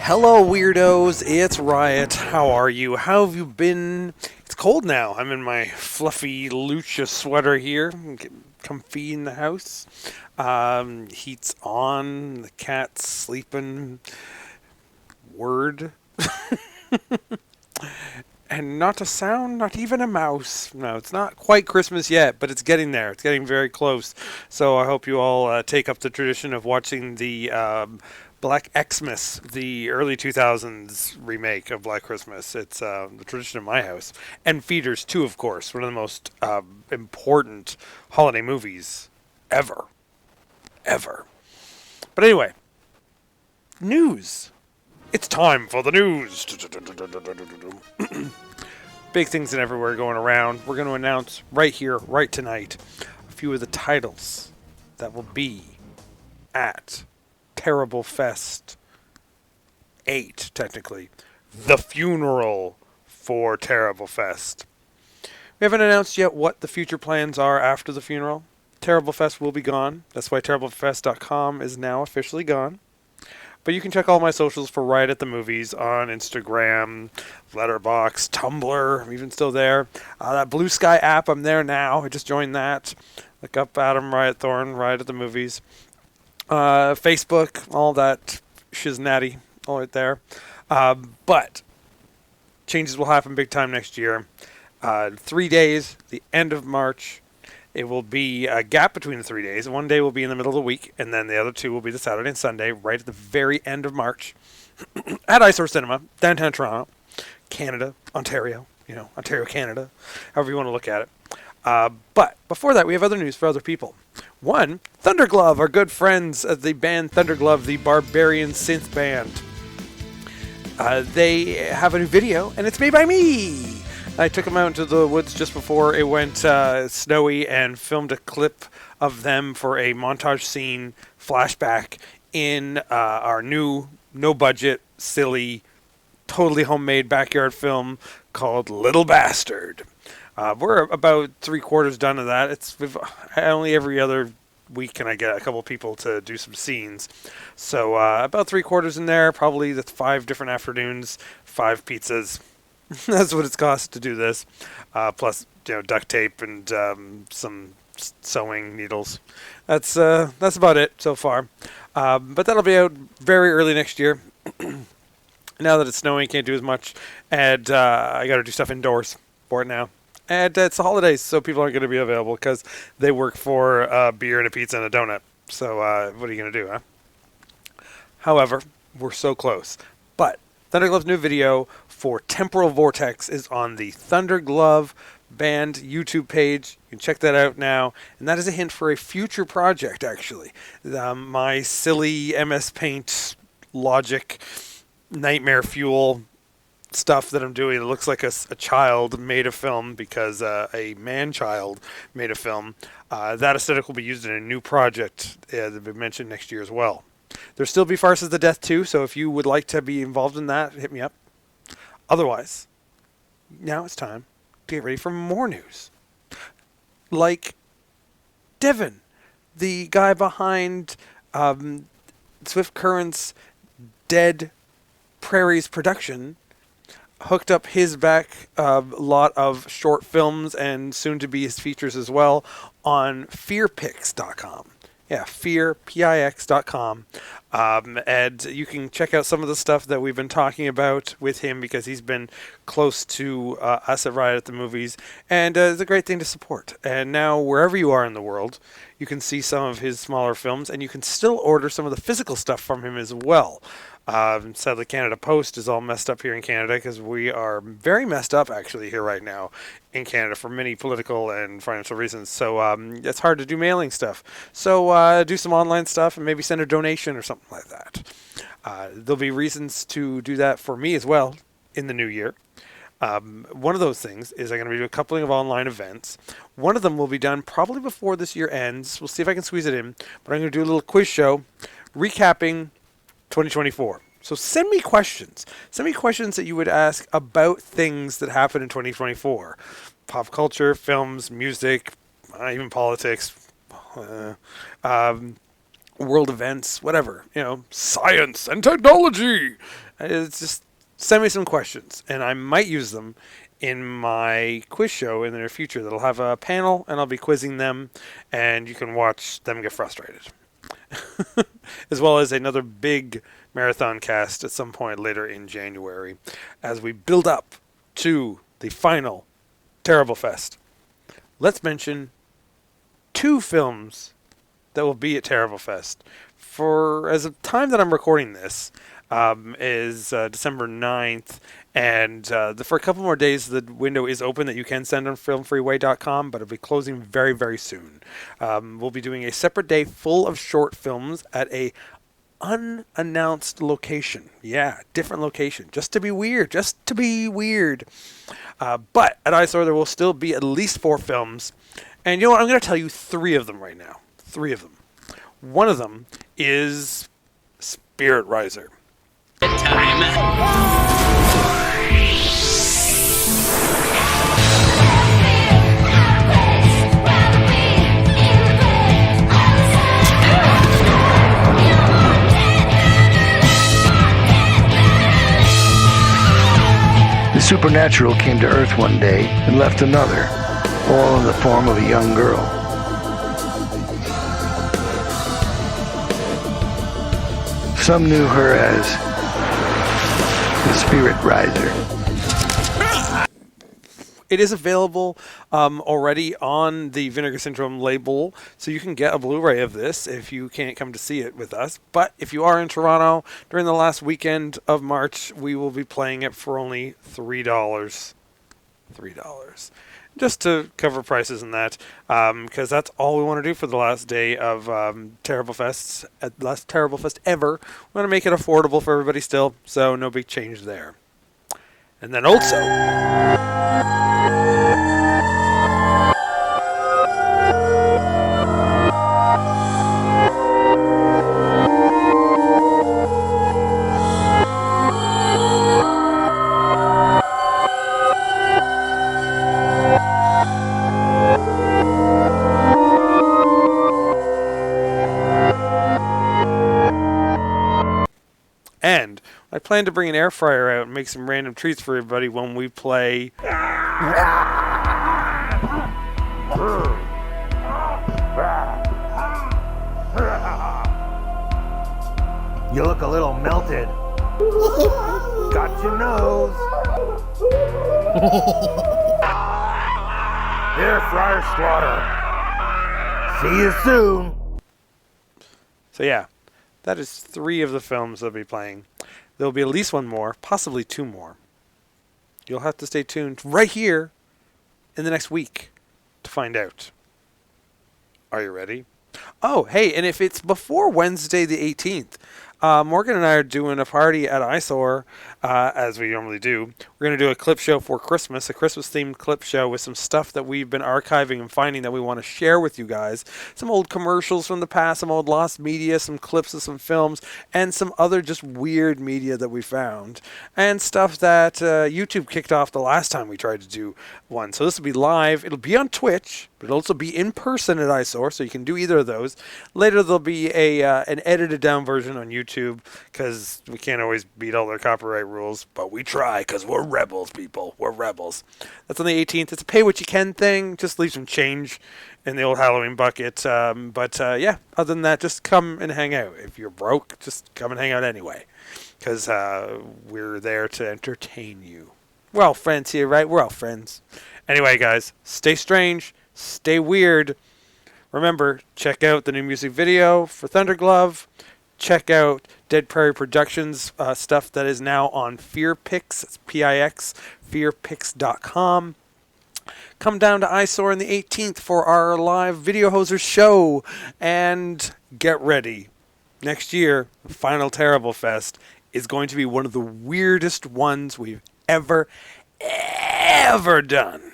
Hello, weirdos. It's Riot. How are you? How have you been? It's cold now. I'm in my fluffy lucha sweater here. I'm getting comfy in the house. Heat's on. The cat's sleeping. Word. And not a sound, not even a mouse. No, it's not quite Christmas yet, but it's getting there. It's getting very close. So I hope you all take up the tradition of watching the Black Xmas, the early 2000s remake of Black Christmas. It's the tradition in my house. And Feeders, too, of course. One of the most important holiday movies ever. Ever. But anyway, news. It's time for the news. Big things and everywhere going around. We're going to announce right here, right tonight, a few of the titles that will be at TERRIBLEFEST 8, technically. The funeral for TERRIBLEFEST. We haven't announced yet what the future plans are after the funeral. TERRIBLEFEST will be gone. That's why TERRIBLEFEST.com is now officially gone. But you can check all my socials for Riot at the Movies on Instagram, Letterboxd, Tumblr. I'm even still there. That Blue Sky app, I'm there now. I just joined that. Look up Adam Riot Thorne, Riot at the Movies. Facebook, all that shiznatty, all right there. But changes will happen big time next year. 3 days, the end of March. It will be a gap between the 3 days. One day will be in the middle of the week, and then the other two will be the Saturday and Sunday, right at the very end of March, at Eyesore Cinema, downtown Toronto, Canada, Ontario, Ontario, Canada, however you want to look at it. But before that, we have other news for other people. One, Thunderglove, our good friends at the band Thunderglove, the Barbarian synth band. They have a new video, and it's made by me. I took them out into the woods just before it went snowy and filmed a clip of them for a montage scene flashback in our new, no-budget, silly, totally homemade backyard film called Little Bastard. We're about 3/4 done of that. Only every other week can I get a couple people to do some scenes. So about 3/4 in there, probably that's 5 different afternoons, 5 pizzas. That's what it's cost to do this, plus duct tape and some sewing needles. That's about it so far. But that'll be out very early next year. Now that it's snowing, can't do as much, and I got to do stuff indoors for it now. And it's the holidays, so people aren't going to be available because they work for a beer and a pizza and a donut. So what are you going to do, huh? However, we're so close. But Thunderglove's new video for Temporal Vortex is on the Thunderglove band YouTube page. You can check that out now. And that is a hint for a future project, actually. My silly MS Paint Logic Nightmare Fuel stuff that I'm doing. It looks like a child made a film because a man-child made a film. That aesthetic will be used in a new project that will be mentioned next year as well. There'll still be Farces of Death too, so if you would like to be involved in that, hit me up. Otherwise, now it's time to get ready for more news. Like Devin, the guy behind Swift Current's Dead Prairies production, hooked up his back lot of short films and soon to be his features as well on fearpix.com. Yeah, fearpix.com. And you can check out some of the stuff that we've been talking about with him because he's been close to us at Riot at the Movies. And it's a great thing to support. And now, wherever you are in the world, you can see some of his smaller films, and you can still order some of the physical stuff from him as well. Sadly, Canada Post is all messed up here in Canada because we are very messed up actually here right now in Canada for many political and financial reasons. So it's hard to do mailing stuff. So do some online stuff and maybe send a donation or something like that. There'll be reasons to do that for me as well in the new year. One of those things is I'm going to do a coupling of online events. One of them will be done probably before this year ends. We'll see if I can squeeze it in. But I'm going to do a little quiz show recapping 2024. So send me questions. Send me questions that you would ask about things that happened in 2024. Pop culture, films, music, even politics, world events, whatever. Science and technology. It's just send me some questions, and I might use them in my quiz show in the near future. That'll have a panel, and I'll be quizzing them, and you can watch them get frustrated. As well as another big marathon cast at some point later in January as we build up to the final TERRIBLEFEST. Let's mention 2 films that will be at TERRIBLEFEST. For as of time that I'm recording this is December 9th, and for a couple more days the window is open that you can send on filmfreeway.com, but it'll be closing very, very soon. We'll be doing a separate day full of short films at a unannounced location. Yeah, different location. Just to be weird. But at ISOR there will still be at least 4 films. And you know what? I'm going to tell you 3 of them right now. 3 of them. One of them is Spirit Riser. The supernatural came to Earth one day and left another, all in the form of a young girl. Some knew her as the Spirit Riser. It is available already on the Vinegar Syndrome label, so you can get a Blu-ray of this if you can't come to see it with us. But if you are in Toronto during the last weekend of March, we will be playing it for only $3. $3. Just to cover prices and that, because that's all we want to do for the last day of TERRIBLEFEST, last TERRIBLEFEST ever. We want to make it affordable for everybody still, so no big change there. And then also... And I plan to bring an air fryer out and make some random treats for everybody when we play. You look a little melted. Got your nose. Air fryer slaughter. See you soon. So yeah, that is 3 of the films they'll be playing. There'll be at least 1 more, possibly 2 more. You'll have to stay tuned right here in the next week to find out. Are you ready? Oh, hey, and if it's before Wednesday the 18th, Morgan and I are doing a party at ISOR, as we normally do. We're going to do a clip show for Christmas, a Christmas-themed clip show with some stuff that we've been archiving and finding that we want to share with you guys. Some old commercials from the past, some old lost media, some clips of some films, and some other just weird media that we found. And stuff that YouTube kicked off the last time we tried to do one. So this will be live. It'll be on Twitch, but it'll also be in person at ISOR, so you can do either of those. Later there'll be an edited down version on YouTube, because we can't always beat all their copyright rules, but we try, because we're rebels, people. We're rebels. That's on the 18th. It's a pay-what-you-can thing. Just leave some change in the old Halloween bucket. Yeah, other than that, just come and hang out. If you're broke, just come and hang out anyway, because we're there to entertain you. We're all friends here, right? We're all friends. Anyway, guys, stay strange, stay weird. Remember, check out the new music video for Thunderglove. Check out Dead Prairie Productions stuff that is now on FearPix. It's P-I-X, fearpix.com. Come down to ISOR on the 18th for our live Video Hosers show. And get ready. Next year, the final TERRIBLEFEST is going to be one of the weirdest ones we've ever done.